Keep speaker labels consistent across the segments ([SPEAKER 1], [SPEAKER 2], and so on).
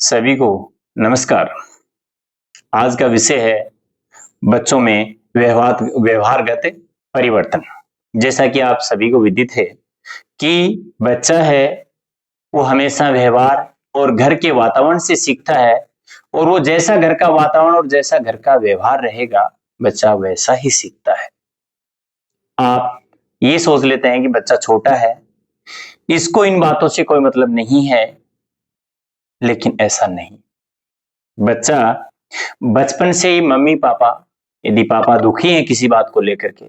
[SPEAKER 1] सभी को नमस्कार। आज का विषय है बच्चों में व्यवहारगत परिवर्तन। जैसा कि आप सभी को विदित है कि बच्चा है वो हमेशा व्यवहार और घर के वातावरण से सीखता है, और वो जैसा घर का वातावरण और जैसा घर का व्यवहार रहेगा बच्चा वैसा ही सीखता है। आप ये सोच लेते हैं कि बच्चा छोटा है, इसको इन बातों से कोई मतलब नहीं है, लेकिन ऐसा नहीं। बच्चा बचपन से ही मम्मी पापा, यदि पापा दुखी हैं किसी बात को लेकर के,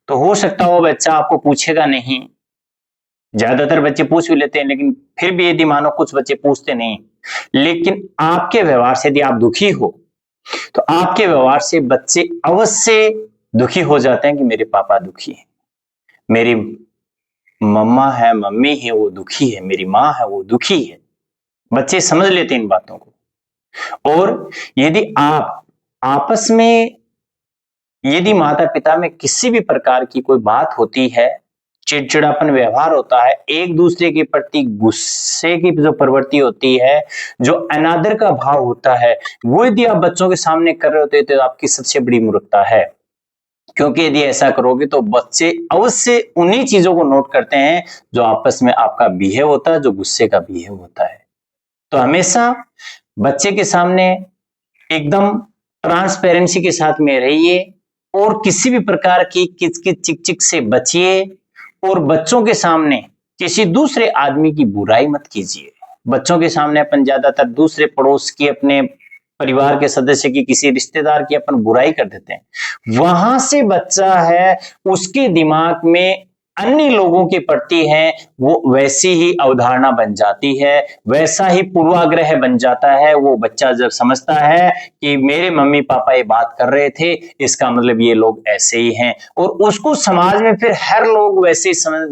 [SPEAKER 1] तो हो सकता हो बच्चा आपको पूछेगा नहीं। ज्यादातर बच्चे पूछ भी लेते हैं, लेकिन फिर भी यदि मानो कुछ बच्चे पूछते नहीं, लेकिन आपके व्यवहार से यदि आप दुखी हो तो आपके व्यवहार से बच्चे अवश्य दुखी हो जाते हैं कि मेरे पापा दुखी हैं, मेरी मम्मा है, मम्मी है वो दुखी है, मेरी माँ है वो दुखी है। बच्चे समझ लेते हैं इन बातों को। और यदि आप आपस में, यदि माता पिता में किसी भी प्रकार की कोई बात होती है, चिड़चिड़ापन व्यवहार होता है, एक दूसरे के प्रति गुस्से की जो प्रवृत्ति होती है, जो अनादर का भाव होता है, वो यदि आप बच्चों के सामने कर रहे होते हैं तो आपकी सबसे बड़ी मूर्खता है। क्योंकि यदि ऐसा करोगे तो बच्चे अवश्य उन्हीं चीजों को नोट करते हैं जो आपस में आपका बिहेव होता है, जो गुस्से का बिहेव होता है। तो हमेशा बच्चे के सामने एकदम ट्रांसपेरेंसी के साथ में रहिए और किसी भी प्रकार की किचकिच चिक-चिक से बचिए, और बच्चों के सामने किसी दूसरे आदमी की बुराई मत कीजिए। बच्चों के सामने अपन ज्यादातर दूसरे पड़ोस की, अपने परिवार के सदस्य की, किसी रिश्तेदार की अपन बुराई कर देते हैं। वहां से बच्चा है, उसके दिमाग में अन्य लोगों के प्रति है वो वैसी ही अवधारणा बन जाती है, वैसा ही पूर्वाग्रह बन जाता है। वो बच्चा जब समझता है कि मेरे मम्मी पापा ये बात कर रहे थे, इसका मतलब ये लोग ऐसे ही हैं, और उसको समाज में फिर हर लोग वैसे ही समझ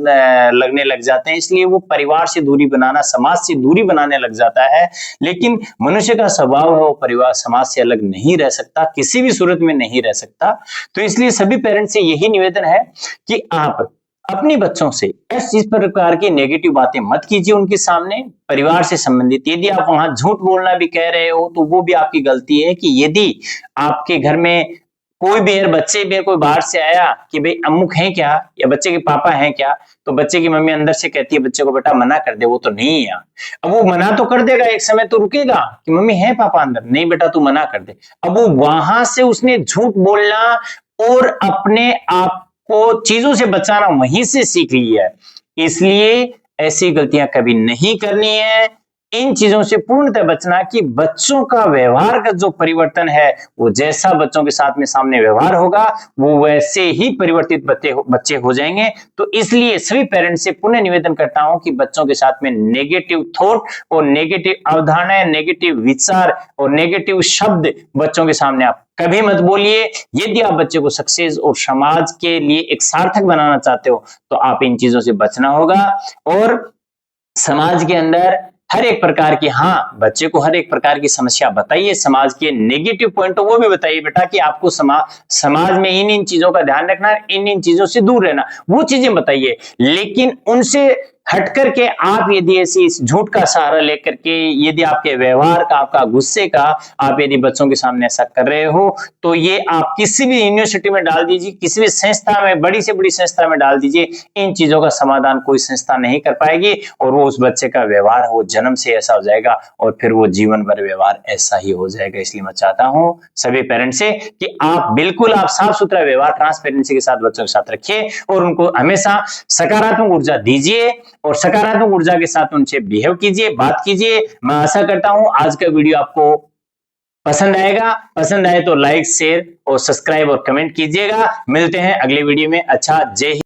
[SPEAKER 1] लगने लग जाते हैं। इसलिए वो परिवार से दूरी बनाना, समाज से दूरी बनाने लग जाता है। लेकिन मनुष्य का स्वभाव है वो परिवार समाज से अलग नहीं रह सकता, किसी भी सूरत में नहीं रह सकता। तो इसलिए सभी पेरेंट्स से यही निवेदन है कि आप अपने बच्चों से इस प्रकार की नेगेटिव बातें मत कीजिए उनके सामने। परिवार से संबंधित यदि आप वहां झूठ बोलना भी कह रहे हो तो वो भी आपकी गलती है। कि यदि आपके घर में कोई भी बच्चे में कोई बाहर से आया कि भाई अमुक है क्या, या बच्चे के पापा हैं क्या, तो बच्चे की मम्मी अंदर से कहती है बच्चे को बेटा मना कर दे, वो तो नहीं है। अब वो मना तो कर देगा, एक समय तो रुकेगा कि मम्मी है पापा अंदर, नहीं बेटा तू मना कर दे। अब वो वहां से उसने झूठ बोलना और अपने आप को चीजों से बचाना वहीं से सीख लिया है। इसलिए ऐसी गलतियां कभी नहीं करनी है, इन चीजों से पूर्णतः बचना। कि बच्चों का व्यवहार का जो परिवर्तन है, वो जैसा बच्चों के साथ में सामने व्यवहार होगा वो वैसे ही परिवर्तित बच्चे हो जाएंगे। तो इसलिए सभी पेरेंट्स से पुनः निवेदन करता हूं कि बच्चों के साथ में नेगेटिव थॉट और नेगेटिव अवधारणाएं, नेगेटिव विचार और नेगेटिव शब्द बच्चों के सामने आप कभी मत बोलिए। यदि आप बच्चे को सक्सेस और समाज के लिए एक सार्थक बनाना चाहते हो तो आप इन चीजों से बचना होगा। और समाज के अंदर हर एक प्रकार की, हाँ बच्चे को हर एक प्रकार की समस्या बताइए, समाज के नेगेटिव पॉइंट वो भी बताइए बेटा कि आपको समाज में इन चीजों का ध्यान रखना, इन चीजों से दूर रहना, वो चीजें बताइए। लेकिन उनसे हट करके आप यदि ऐसी इस झूठ का सहारा लेकर के, यदि आपके व्यवहार का, आपका गुस्से का आप यदि बच्चों के सामने ऐसा कर रहे हो, तो ये आप किसी भी यूनिवर्सिटी में डाल दीजिए, किसी भी संस्था में, बड़ी से बड़ी संस्था में डाल दीजिए, इन चीजों का समाधान कोई संस्था नहीं कर पाएगी। और वो उस बच्चे का व्यवहार वो जन्म से ऐसा हो जाएगा और फिर वो जीवन भर व्यवहार ऐसा ही हो जाएगा। इसलिए मैं चाहता हूं सभी पेरेंट्स से कि आप बिल्कुल आप साफ सुथरा व्यवहार ट्रांसपेरेंसी के साथ बच्चों के साथ रखिए और उनको हमेशा सकारात्मक ऊर्जा दीजिए और सकारात्मक ऊर्जा के साथ उनसे बिहेव कीजिए, बात कीजिए। मैं आशा करता हूं आज का वीडियो आपको पसंद आएगा। पसंद आए तो लाइक, शेयर और सब्सक्राइब और कमेंट कीजिएगा। मिलते हैं अगले वीडियो में। अच्छा, जय हिंद।